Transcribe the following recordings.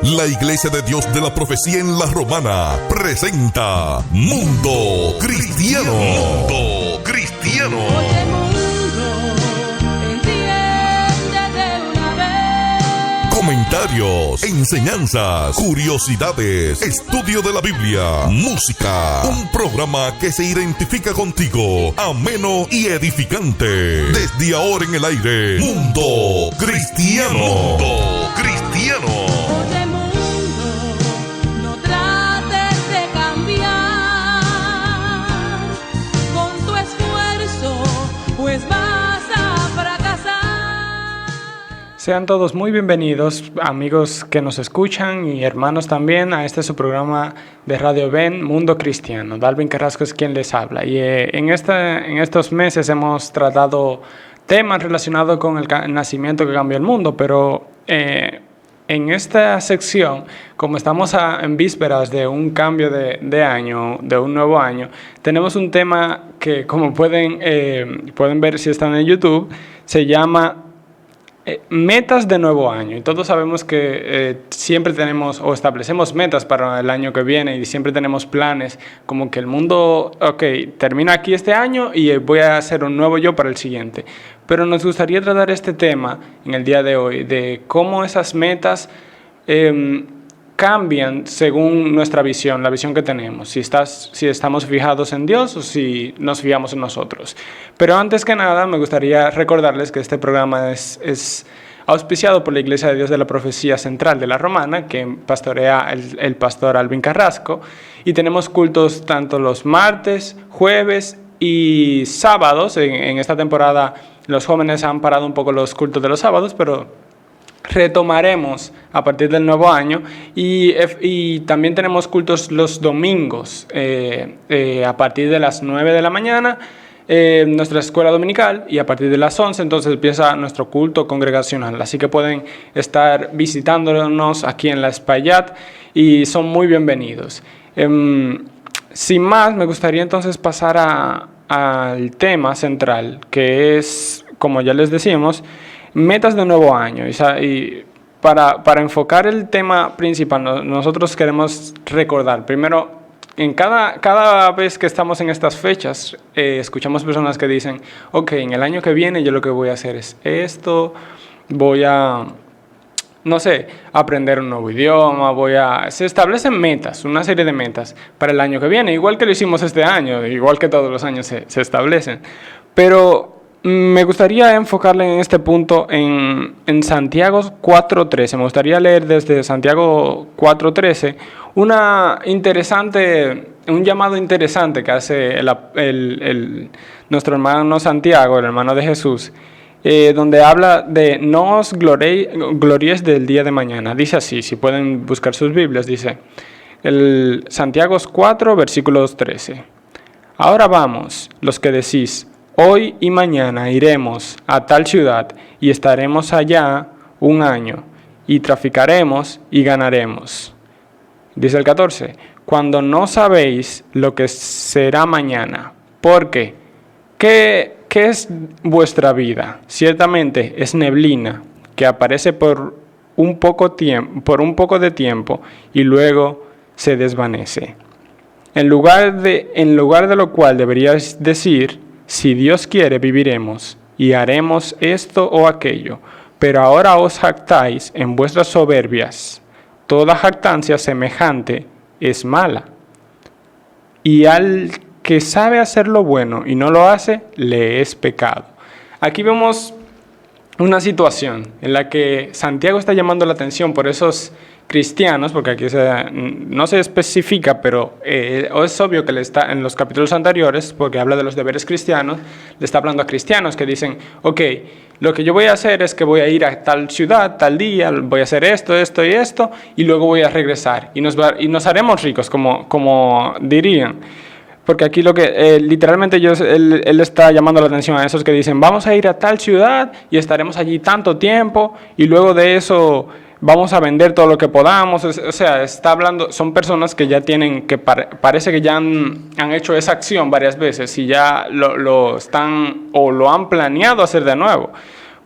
La Iglesia de Dios de la Profecía en La Romana presenta Mundo Cristiano. Mundo Cristiano. Oye, mundo, entiende de una vez. Comentarios, enseñanzas, curiosidades, estudio de la Biblia, música. Un programa que se identifica contigo, ameno y edificante. Desde ahora en el aire, Mundo Cristiano. Mundo Cristiano. Oye, mundo, no trates de cambiar con tu esfuerzo, pues vas a fracasar. Sean todos muy bienvenidos, amigos que nos escuchan y hermanos también, a este su programa de Radio Ben, Mundo Cristiano. Dalvin Carrasco es quien les habla. Y en estos meses hemos tratado temas relacionados con el nacimiento que cambió el mundo, pero en esta sección, como estamos en vísperas de un cambio de año, de un nuevo año, tenemos un tema que, como pueden ver si están en YouTube, se llama metas de nuevo año. Y todos sabemos que siempre tenemos o establecemos metas para el año que viene y siempre tenemos planes como que el mundo, termina aquí este año y voy a hacer un nuevo yo para el siguiente. Pero nos gustaría tratar este tema en el día de hoy, de cómo esas metas cambian según nuestra visión, la visión que tenemos, si estamos fijados en Dios o si nos fijamos en nosotros. Pero antes que nada, me gustaría recordarles que este programa es auspiciado por la Iglesia de Dios de la Profecía Central de La Romana, que pastorea el pastor Alvin Carrasco, y tenemos cultos tanto los martes, jueves y sábados. En esta temporada los jóvenes han parado un poco los cultos de los sábados, pero retomaremos a partir del nuevo año y también tenemos cultos los domingos a partir de las 9 de la mañana, nuestra escuela dominical, y a partir de las 11 entonces empieza nuestro culto congregacional, así que pueden estar visitándonos aquí en La Espaillat y son muy bienvenidos. Sin más, me gustaría entonces pasar al tema central, que es, como ya les decíamos, metas de nuevo año. Y para enfocar el tema principal, nosotros queremos recordar, primero, en cada vez que estamos en estas fechas, escuchamos personas que dicen, en el año que viene yo lo que voy a hacer es esto, voy a, aprender un nuevo idioma, se establecen metas, una serie de metas para el año que viene, igual que lo hicimos este año, igual que todos los años se establecen. Pero me gustaría enfocarle en este punto en Santiago 4.13. Me gustaría leer desde Santiago 4.13 un llamado interesante que hace nuestro hermano Santiago, el hermano de Jesús, donde habla de no os gloríes del día de mañana. Dice así, si pueden buscar sus Biblias, dice Santiago 4, versículos 13. Ahora vamos, los que decís, hoy y mañana iremos a tal ciudad y estaremos allá un año y traficaremos y ganaremos. Dice el 14, cuando no sabéis lo que será mañana. ¿Por qué? ¿Qué es vuestra vida? Ciertamente es neblina que aparece por un poco de tiempo y luego se desvanece. En lugar de lo cual deberíais decir, si Dios quiere, viviremos y haremos esto o aquello. Pero ahora os jactáis en vuestras soberbias. Toda jactancia semejante es mala. Y al que sabe hacer lo bueno y no lo hace, le es pecado. Aquí vemos una situación en la que Santiago está llamando la atención por esos cristianos, porque aquí no se especifica, pero es obvio que le está en los capítulos anteriores, porque habla de los deberes cristianos, le está hablando a cristianos que dicen, lo que yo voy a hacer es que voy a ir a tal ciudad, tal día, voy a hacer esto, esto y esto, y luego voy a regresar, y nos haremos ricos, como dirían. Porque aquí literalmente él está llamando la atención a esos que dicen, vamos a ir a tal ciudad y estaremos allí tanto tiempo, y luego de eso vamos a vender todo lo que podamos. O sea, está hablando, son personas que ya tienen, que parece que ya han hecho esa acción varias veces y ya lo están o lo han planeado hacer de nuevo.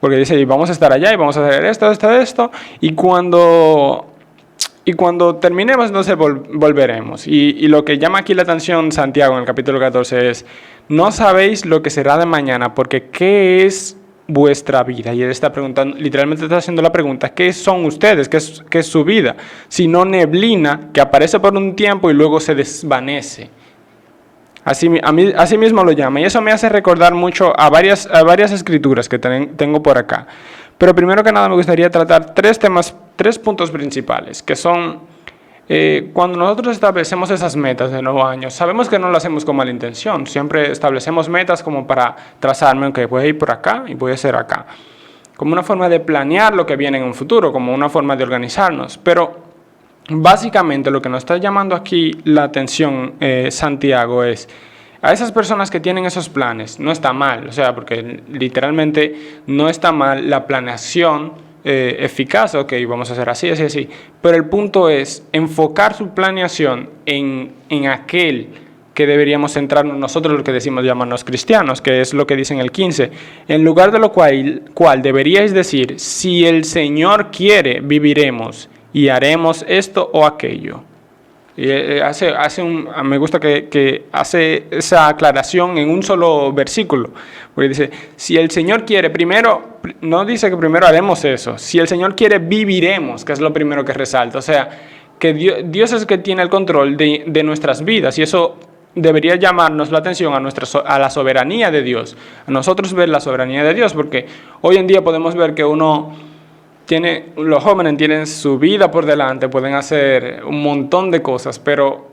Porque dice, vamos a estar allá y vamos a hacer esto, y cuando Y cuando terminemos, entonces volveremos. Y lo que llama aquí la atención Santiago en el capítulo 14 es, no sabéis lo que será de mañana, porque ¿qué es vuestra vida? Y él está preguntando, literalmente está haciendo la pregunta, ¿qué son ustedes? ¿Qué es su vida? Sino neblina que aparece por un tiempo y luego se desvanece. Así mismo lo llama. Y eso me hace recordar mucho a varias escrituras que tengo por acá. Pero primero que nada me gustaría tratar tres puntos principales, que son cuando nosotros establecemos esas metas de nuevo año, sabemos que no lo hacemos con mala intención, siempre establecemos metas como para trazarme, ok, voy a ir por acá y voy a hacer acá, como una forma de planear lo que viene en un futuro, como una forma de organizarnos, pero básicamente lo que nos está llamando aquí la atención Santiago es a esas personas que tienen esos planes. No está mal, o sea, porque literalmente no está mal la planeación eficaz, ok, vamos a hacer así, así, así, pero el punto es enfocar su planeación en aquel que deberíamos centrarnos nosotros, lo que decimos llamarnos cristianos, que es lo que dice en el 15, en lugar de lo cual deberíais decir, si el Señor quiere, viviremos y haremos esto o aquello. Y me gusta que hace esa aclaración en un solo versículo, porque dice, si el Señor quiere, primero, no dice que primero haremos eso, si el Señor quiere, viviremos, que es lo primero que resalta, o sea, que Dios es el que tiene el control de nuestras vidas, y eso debería llamarnos la atención a la soberanía de Dios, a nosotros ver la soberanía de Dios, porque hoy en día podemos ver que los jóvenes tienen su vida por delante, pueden hacer un montón de cosas, pero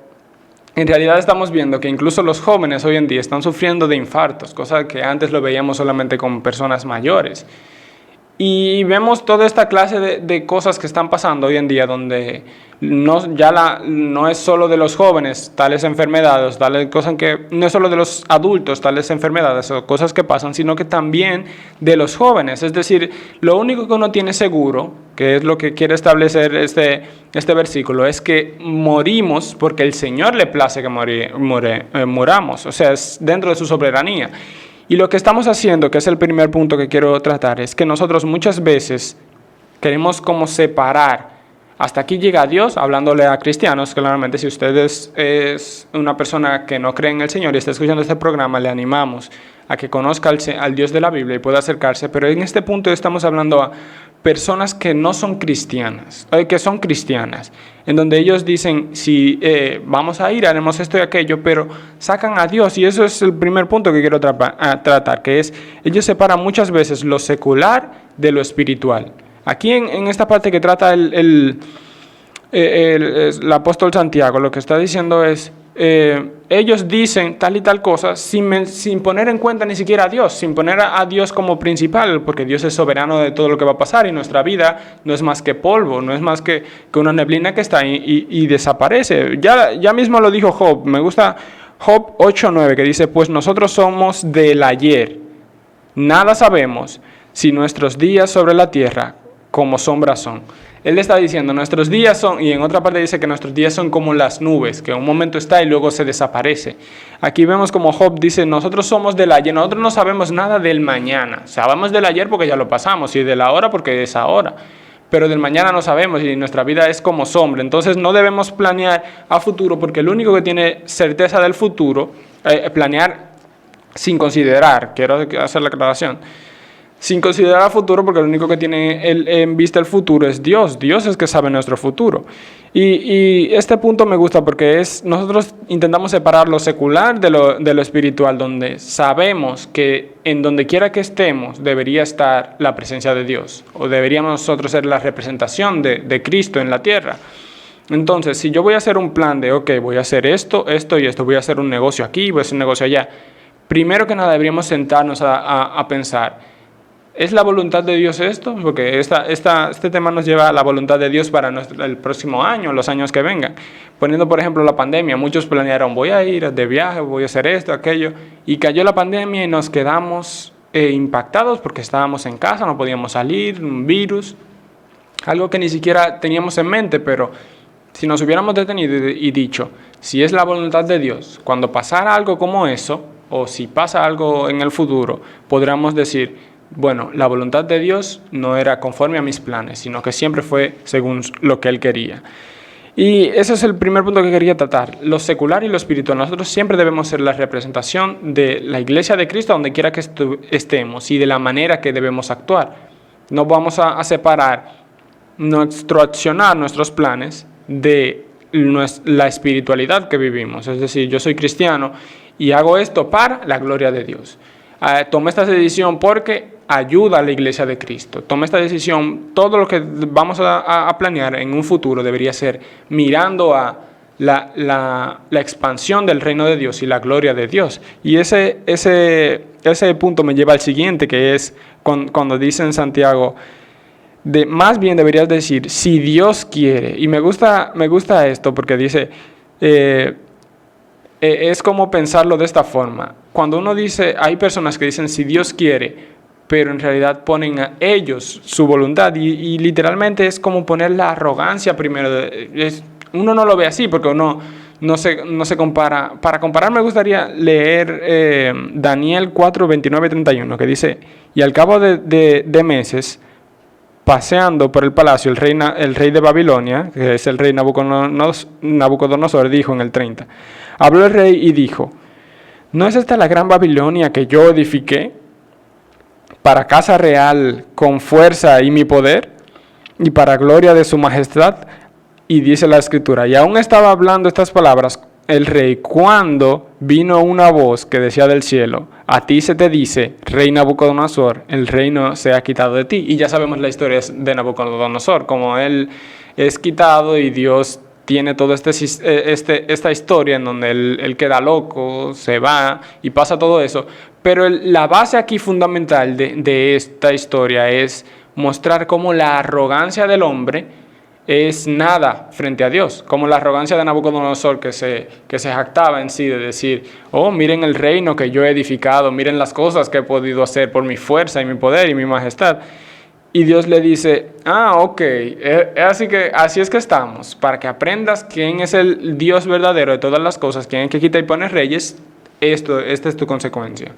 en realidad estamos viendo que incluso los jóvenes hoy en día están sufriendo de infartos, cosa que antes lo veíamos solamente con personas mayores. Y vemos toda esta clase de cosas que están pasando hoy en día, donde no es solo de los jóvenes tales enfermedades, tales cosas que no es solo de los adultos tales enfermedades o cosas que pasan, sino que también de los jóvenes. Es decir, lo único que uno tiene seguro, que es lo que quiere establecer este versículo, es que morimos porque el Señor le place que muramos, o sea, es dentro de su soberanía. Y lo que estamos haciendo, que es el primer punto que quiero tratar, es que nosotros muchas veces queremos como separar. Hasta aquí llega Dios, hablándole a cristianos. Claramente, si usted es una persona que no cree en el Señor y está escuchando este programa, le animamos a que conozca al Dios de la Biblia y pueda acercarse. Pero en este punto estamos hablando a personas que no son cristianas, que son cristianas, en donde ellos dicen, si vamos a ir, haremos esto y aquello, pero sacan a Dios, y eso es el primer punto que quiero tratar, que es, ellos separan muchas veces lo secular de lo espiritual. Aquí en esta parte que trata el apóstol Santiago, lo que está diciendo es, ellos dicen tal y tal cosa sin poner en cuenta ni siquiera a Dios, sin poner a Dios como principal, porque Dios es soberano de todo lo que va a pasar y nuestra vida no es más que polvo, no es más que una neblina que está ahí y desaparece. Ya mismo lo dijo Job, me gusta Job 8:9, que dice, pues nosotros somos del ayer, nada sabemos si nuestros días sobre la tierra como sombras son. Él está diciendo, nuestros días son, y en otra parte dice que nuestros días son como las nubes, que un momento está y luego se desaparece. Aquí vemos como Job dice, nosotros somos del ayer, nosotros no sabemos nada del mañana. Sabemos del ayer porque ya lo pasamos, y de la hora porque es ahora. Pero del mañana no sabemos y nuestra vida es como sombra. Entonces no debemos planear a futuro, porque el único que tiene certeza del futuro, planear sin considerar, quiero hacer la aclaración, sin considerar el futuro, porque lo único que tiene en vista el futuro es Dios. Dios es que sabe nuestro futuro. Y este punto me gusta porque nosotros intentamos separar lo secular de lo espiritual, donde sabemos que en donde quiera que estemos debería estar la presencia de Dios, o deberíamos nosotros ser la representación de Cristo en la tierra. Entonces, si yo voy a hacer un plan de, ok, voy a hacer esto, esto y esto, voy a hacer un negocio aquí, voy a hacer un negocio allá, primero que nada deberíamos sentarnos a pensar, ¿es la voluntad de Dios esto? Porque este tema nos lleva a la voluntad de Dios para el próximo año, los años que vengan. Poniendo, por ejemplo, la pandemia, muchos planearon, voy a ir de viaje, voy a hacer esto, aquello, y cayó la pandemia y nos quedamos impactados porque estábamos en casa, no podíamos salir, un virus, algo que ni siquiera teníamos en mente, pero si nos hubiéramos detenido y dicho, si es la voluntad de Dios, cuando pasara algo como eso, o si pasa algo en el futuro, podríamos decir, bueno, la voluntad de Dios no era conforme a mis planes, sino que siempre fue según lo que Él quería. Y ese es el primer punto que quería tratar, lo secular y lo espiritual. Nosotros siempre debemos ser la representación de la iglesia de Cristo donde quiera que estemos y de la manera que debemos actuar. No vamos a separar, accionar nuestros planes de la espiritualidad que vivimos. Es decir, yo soy cristiano y hago esto para la gloria de Dios. Tomé esta decisión porque ayuda a la iglesia de Cristo. Tomé esta decisión, todo lo que vamos a planear en un futuro debería ser mirando a la expansión del reino de Dios y la gloria de Dios. Y ese punto me lleva al siguiente, que es cuando dice en Santiago, más bien deberías decir, si Dios quiere. Y me gusta esto porque dice, es como pensarlo de esta forma. Cuando uno dice, hay personas que dicen, si Dios quiere, pero en realidad ponen a ellos su voluntad y literalmente es como poner la arrogancia primero. Uno no lo ve así porque uno no se compara. Para comparar me gustaría leer Daniel 4, 29 y 31, que dice, y al cabo de meses, paseando por el palacio, el rey de Babilonia, que es el rey Nabucodonosor, dijo en el 30, habló el rey y dijo, ¿no es esta la gran Babilonia que yo edifiqué para casa real con fuerza y mi poder, y para gloria de su majestad? Y dice la escritura, y aún estaba hablando estas palabras el rey, cuando vino una voz que decía del cielo, a ti se te dice, rey Nabucodonosor, el reino se ha quitado de ti. Y ya sabemos la historia de Nabucodonosor, como él es quitado y Dios tiene toda esta historia en donde él queda loco, se va y pasa todo eso. Pero la base aquí fundamental de esta historia es mostrar cómo la arrogancia del hombre es nada frente a Dios, como la arrogancia de Nabucodonosor que se jactaba en sí de decir, oh, miren el reino que yo he edificado, miren las cosas que he podido hacer por mi fuerza y mi poder y mi majestad. Y Dios le dice, ok, así es que estamos, para que aprendas quién es el Dios verdadero de todas las cosas, quién es que quita y pone reyes, esta es tu consecuencia.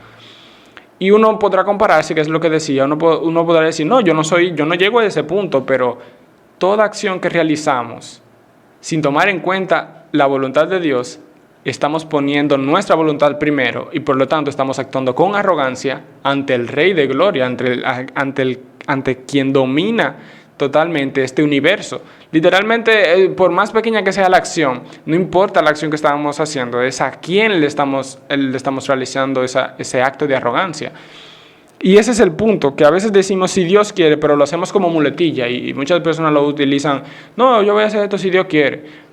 Y uno podrá compararse, que es lo que decía, uno podrá decir, no, yo no llego a ese punto, pero toda acción que realizamos sin tomar en cuenta la voluntad de Dios, estamos poniendo nuestra voluntad primero y por lo tanto estamos actuando con arrogancia ante el Rey de Gloria, ante quien domina totalmente este universo. Literalmente, por más pequeña que sea la acción, no importa la acción que estamos haciendo, es a quien le estamos realizando ese acto de arrogancia. Y ese es el punto, que a veces decimos si Dios quiere, pero lo hacemos como muletilla y muchas personas lo utilizan, no, yo voy a hacer esto si Dios quiere.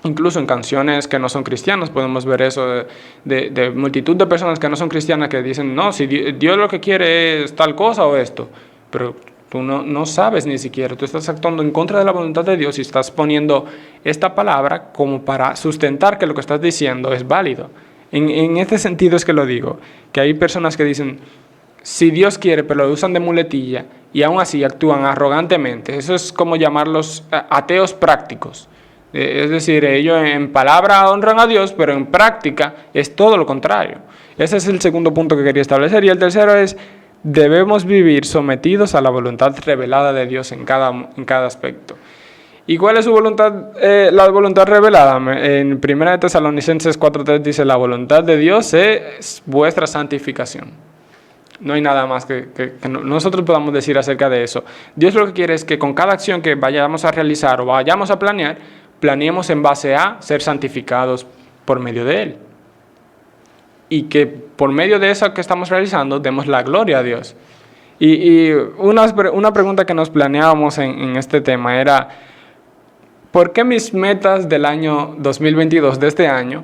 Incluso en canciones que no son cristianas podemos ver eso de multitud de personas que no son cristianas que dicen, no, si Dios lo que quiere es tal cosa o esto, pero tú no sabes ni siquiera, tú estás actuando en contra de la voluntad de Dios y estás poniendo esta palabra como para sustentar que lo que estás diciendo es válido. En este sentido es que lo digo, que hay personas que dicen, si Dios quiere, pero lo usan de muletilla y aún así actúan arrogantemente. Eso es como llamarlos ateos prácticos. Es decir, ellos en palabra honran a Dios, pero en práctica es todo lo contrario. Ese es el segundo punto que quería establecer. Y el tercero es, debemos vivir sometidos a la voluntad revelada de Dios en cada aspecto. ¿Y cuál es su voluntad? La voluntad revelada. En 1 Tesalonicenses 4:3 dice, la voluntad de Dios es vuestra santificación. No hay nada más que nosotros podamos decir acerca de eso. Dios lo que quiere es que con cada acción que vayamos a realizar o vayamos a planear, planeemos en base a ser santificados por medio de Él. Y que por medio de eso que estamos realizando, demos la gloria a Dios. Y una pregunta que nos planeábamos en este tema era, ¿por qué mis metas del año 2022, de este año,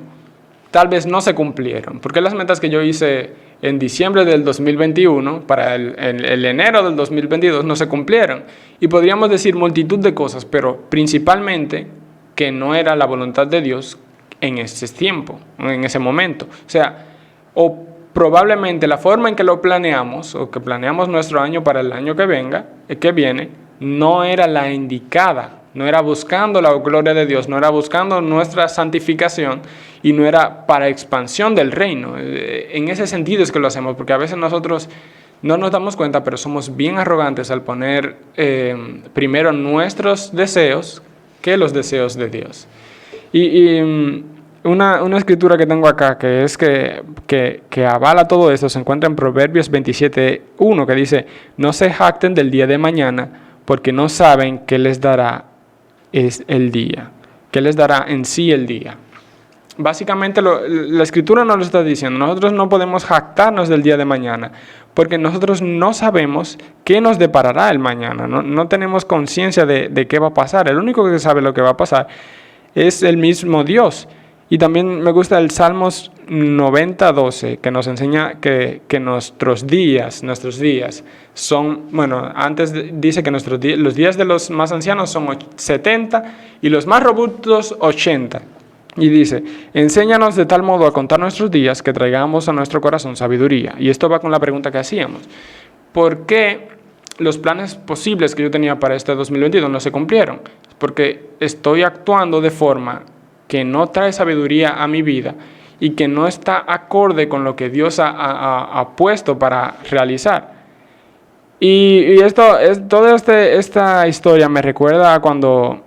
tal vez no se cumplieron? ¿Por qué las metas que yo hice en diciembre del 2021, para el enero del 2022, no se cumplieron? Y podríamos decir multitud de cosas, pero principalmente que no era la voluntad de Dios en ese tiempo, en ese momento. O sea, o probablemente la forma en que lo planeamos, o que planeamos nuestro año para el año que viene, no era la indicada. No era buscando la gloria de Dios, no era buscando nuestra santificación y no era para expansión del reino. En ese sentido es que lo hacemos, porque a veces nosotros no nos damos cuenta, pero somos bien arrogantes al poner primero nuestros deseos, que los deseos de Dios. Una escritura que tengo acá que avala todo esto se encuentra en Proverbios 27:1, que dice: no se jacten del día de mañana, porque no saben qué les dará el día, qué les dará en sí el día. Básicamente la escritura nos lo está diciendo. Nosotros no podemos jactarnos del día de mañana, porque nosotros no sabemos qué nos deparará el mañana. No tenemos conciencia de qué va a pasar. El único que sabe lo que va a pasar es el mismo Dios. Y también me gusta el Salmos 90:12, que nos enseña que nuestros días son, antes dice que los días de los más ancianos son 70 y los más robustos 80. Y dice: enséñanos de tal modo a contar nuestros días que traigamos a nuestro corazón sabiduría. Y esto va con la pregunta que hacíamos: ¿por qué los planes posibles que yo tenía para este 2022 no se cumplieron? Porque estoy actuando de forma que no trae sabiduría a mi vida y que no está acorde con lo que Dios ha puesto para realizar. Y toda esta historia me recuerda a cuando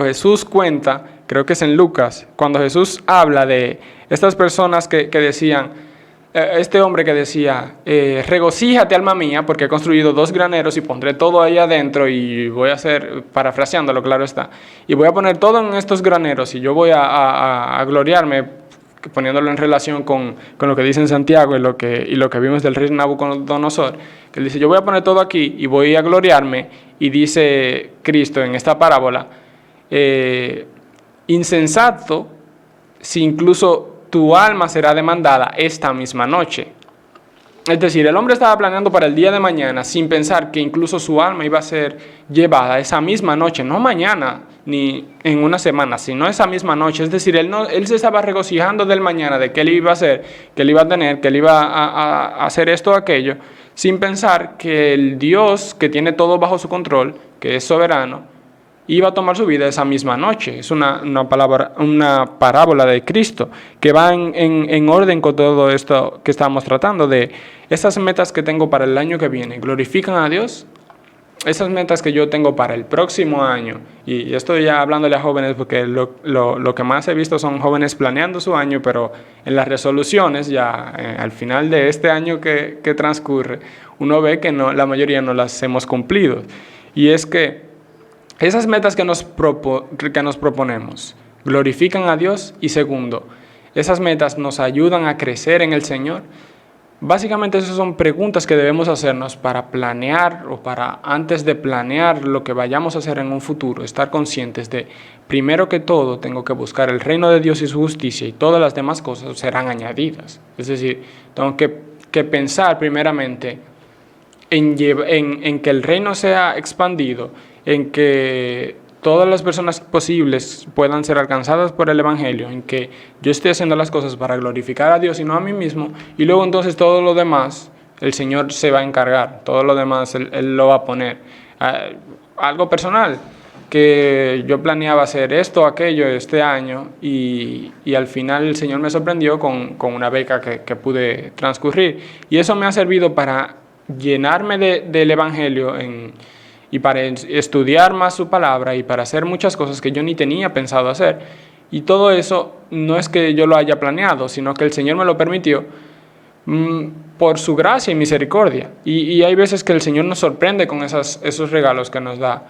Jesús cuenta, creo que es en Lucas, cuando Jesús habla de estas personas que decían, este hombre que decía, regocíjate alma mía, porque he construido 2 graneros y pondré todo ahí adentro, y voy a hacer, parafraseándolo, claro está, y voy a poner todo en estos graneros y yo voy a gloriarme, poniéndolo en relación con lo que dice en Santiago y lo que vimos del rey Nabucodonosor, que él dice: yo voy a poner todo aquí y voy a gloriarme. Y dice Cristo en esta parábola: insensato, si incluso tu alma será demandada esta misma noche. Es decir, el hombre estaba planeando para el día de mañana sin pensar que incluso su alma iba a ser llevada esa misma noche, no mañana ni en una semana, sino esa misma noche. Es decir, él se estaba regocijando del mañana, de que él iba a hacer, que él iba a tener, que él iba a hacer esto o aquello, sin pensar que el Dios que tiene todo bajo su control, que es soberano, iba a tomar su vida esa misma noche. Es una parábola de Cristo que va en orden con todo esto que estamos tratando, de esas metas que tengo para el año que viene, ¿glorifican a Dios? Esas metas que yo tengo para el próximo año, y estoy ya hablándole a jóvenes porque lo que más he visto son jóvenes planeando su año, pero en las resoluciones ya al final de este año que transcurre, uno ve que la mayoría no las hemos cumplido. Y es que esas metas que nos proponemos glorifican a Dios, y segundo, esas metas nos ayudan a crecer en el Señor. Básicamente esas son preguntas que debemos hacernos para planear, o para antes de planear lo que vayamos a hacer en un futuro, estar conscientes de, primero que todo, tengo que buscar el reino de Dios y su justicia, y todas las demás cosas serán añadidas. Es decir, tengo que pensar primeramente en que el reino sea expandido, en que todas las personas posibles puedan ser alcanzadas por el Evangelio, en que yo esté haciendo las cosas para glorificar a Dios y no a mí mismo, y luego entonces todo lo demás el Señor se va a encargar, todo lo demás Él lo va a poner. Algo personal, que yo planeaba hacer esto o aquello este año, y al final el Señor me sorprendió con una beca que pude transcurrir, y eso me ha servido para llenarme del Evangelio y para estudiar más su palabra, y para hacer muchas cosas que yo ni tenía pensado hacer. Y todo eso no es que yo lo haya planeado, sino que el Señor me lo permitió por su gracia y misericordia. Y hay veces que el Señor nos sorprende con esos regalos que nos da,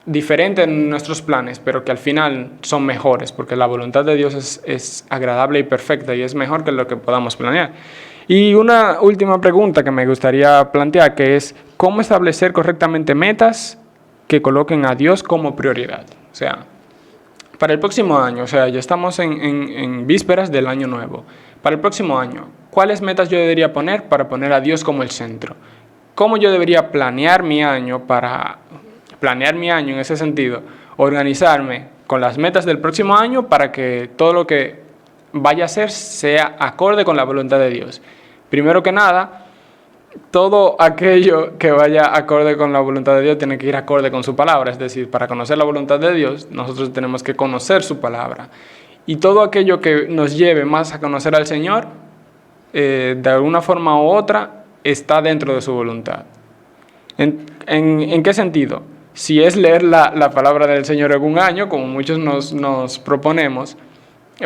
diferentes en nuestros planes, pero que al final son mejores, porque la voluntad de Dios es agradable y perfecta, y es mejor que lo que podamos planear. Y una última pregunta que me gustaría plantear, que es: ¿cómo establecer correctamente metas que coloquen a Dios como prioridad? O sea, para el próximo año, ya estamos en vísperas del año nuevo. Para el próximo año, ¿cuáles metas yo debería poner para poner a Dios como el centro? ¿Cómo yo debería planear mi año en ese sentido? Organizarme con las metas del próximo año para que todo lo que vaya a ser sea acorde con la voluntad de Dios. Primero que nada, todo aquello que vaya acorde con la voluntad de Dios tiene que ir acorde con su palabra. Es decir, para conocer la voluntad de Dios, nosotros tenemos que conocer su palabra. Y todo aquello que nos lleve más a conocer al Señor, de alguna forma u otra, está dentro de su voluntad. ¿En qué sentido? Si es leer la palabra del Señor en un año, como muchos nos proponemos,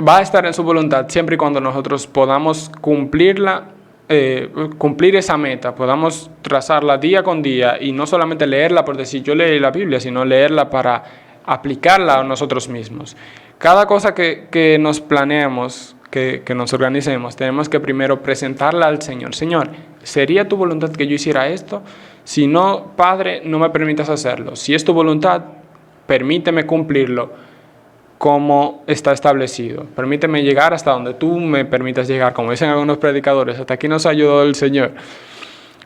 va a estar en su voluntad siempre y cuando nosotros podamos cumplirla, cumplir esa meta, podamos trazarla día con día y no solamente leerla por decir yo leí la Biblia, sino leerla para aplicarla a nosotros mismos. Cada cosa que nos planeemos, que nos organicemos, tenemos que primero presentarla al Señor. Señor, ¿sería tu voluntad que yo hiciera esto? Si no, Padre, no me permitas hacerlo. Si es tu voluntad, permíteme cumplirlo como está establecido. Permíteme llegar hasta donde tú me permitas llegar, como dicen algunos predicadores. Hasta aquí nos ayudó el Señor.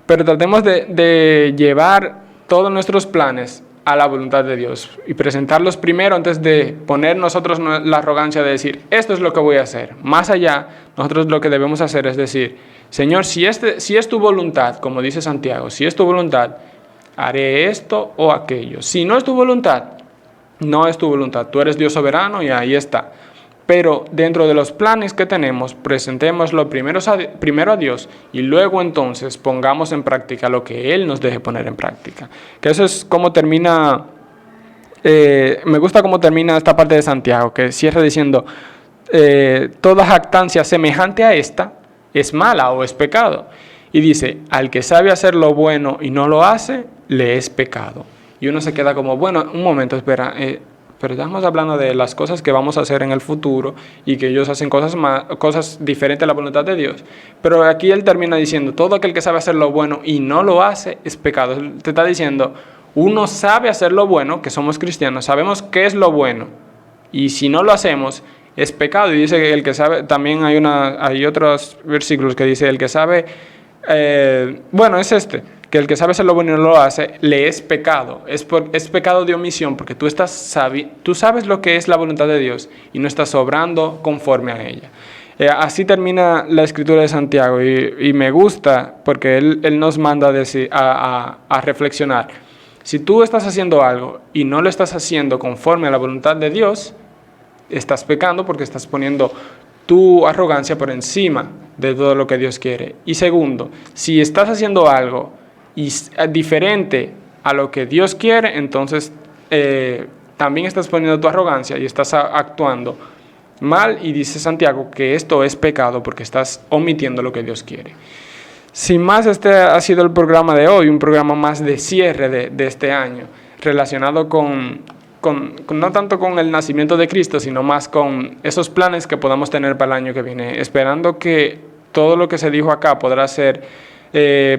Pero tratemos de llevar todos nuestros planes a la voluntad de Dios y presentarlos primero antes de poner nosotros la arrogancia de decir, esto es lo que voy a hacer. Más allá, nosotros lo que debemos hacer es decir, Señor, si es tu voluntad, como dice Santiago, si es tu voluntad, haré esto o aquello. Si no es tu voluntad, no es tu voluntad. Tú eres Dios soberano y ahí está. Pero dentro de los planes que tenemos, presentémoslo primero a Dios y luego entonces pongamos en práctica lo que Él nos deje poner en práctica. Que eso es como termina, me gusta cómo termina esta parte de Santiago, que cierra diciendo, toda jactancia semejante a esta es mala o es pecado. Y dice, al que sabe hacer lo bueno y no lo hace, le es pecado. Y uno se queda como, bueno, un momento, espera, pero estamos hablando de las cosas que vamos a hacer en el futuro y que ellos hacen cosas diferentes a la voluntad de Dios. Pero aquí él termina diciendo, todo aquel que sabe hacer lo bueno y no lo hace es pecado. Él te está diciendo, uno sabe hacer lo bueno, que somos cristianos, sabemos qué es lo bueno. Y si no lo hacemos, es pecado. Y dice que el que sabe, también hay otros versículos que dice, el que sabe, que el que sabe hacer lo bueno y no lo hace, le es pecado. Es pecado de omisión, porque tú sabes lo que es la voluntad de Dios y no estás obrando conforme a ella. Así termina la escritura de Santiago y me gusta porque él nos manda a reflexionar. Si tú estás haciendo algo y no lo estás haciendo conforme a la voluntad de Dios, estás pecando porque estás poniendo tu arrogancia por encima de todo lo que Dios quiere. Y segundo, si estás haciendo algo diferente a lo que Dios quiere, entonces también estás poniendo tu arrogancia y estás actuando mal, y dice Santiago que esto es pecado porque estás omitiendo lo que Dios quiere. Sin más, este ha sido el programa de hoy, un programa más de cierre de este año, relacionado no tanto con el nacimiento de Cristo, sino más con esos planes que podamos tener para el año que viene, esperando que todo lo que se dijo acá podrá ser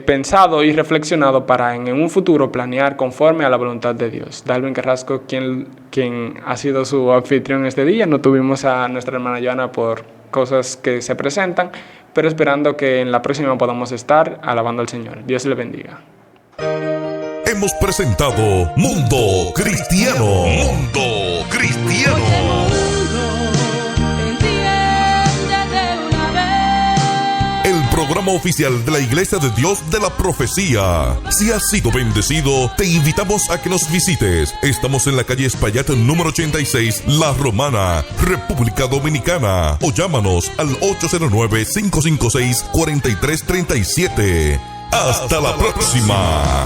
pensado y reflexionado para en un futuro planear conforme a la voluntad de Dios. Dalvin Carrasco, quien ha sido su anfitrión este día. No tuvimos a nuestra hermana Joana por cosas que se presentan, pero esperando que en la próxima podamos estar alabando al Señor. Dios le bendiga. Hemos presentado Mundo Cristiano. Mundo Cristiano. Programa oficial de la Iglesia de Dios de la Profecía. Si has sido bendecido, te invitamos a que nos visites. Estamos en la calle Espaillat número 86, La Romana, República Dominicana. O llámanos al 809-556-4337. Hasta la próxima.